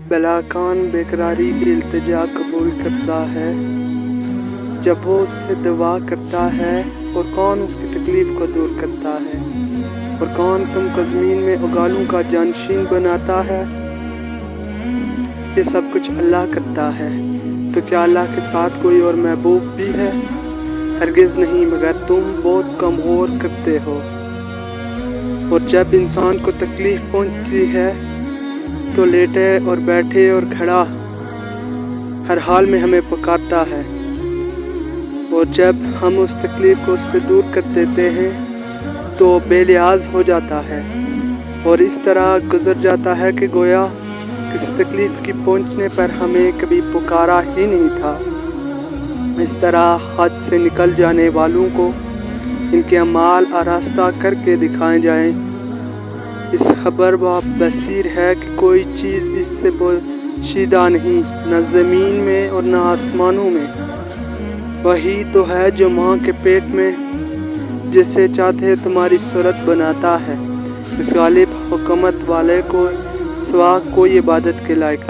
بلاکان بیقراری کی التجا قبول کرتا ہے جب وہ اس سے دعا کرتا ہے، اور کون اس کی تکلیف کو دور کرتا ہے، اور کون تم کو زمین میں اگالوں کا جانشین بناتا ہے۔ یہ سب کچھ اللہ کرتا ہے، تو کیا اللہ کے ساتھ کوئی اور محبوب بھی ہے؟ ہرگز نہیں، مگر تم بہت کم غور کرتے ہو۔ اور جب انسان کو تکلیف پہنچتی ہے تو لیٹے اور بیٹھے اور کھڑا ہر حال میں ہمیں پکارتا ہے، اور جب ہم اس تکلیف کو اس سے دور کر دیتے ہیں تو بے لحاظ ہو جاتا ہے، اور اس طرح گزر جاتا ہے کہ گویا کسی تکلیف کی پہنچنے پر ہمیں کبھی پکارا ہی نہیں تھا۔ اس طرح حد سے نکل جانے والوں کو ان کے اعمال آراستہ کر کے دکھائے جائیں۔ اس خبر بصیر ہے کہ کوئی چیز اس سے پوشیدہ نہیں، نہ زمین میں اور نہ آسمانوں میں۔ وہی تو ہے جو ماں کے پیٹ میں جسے چاہتے تمہاری صورت بناتا ہے۔ اس غالب حکمت والے کو سوا کوئی عبادت کے لائق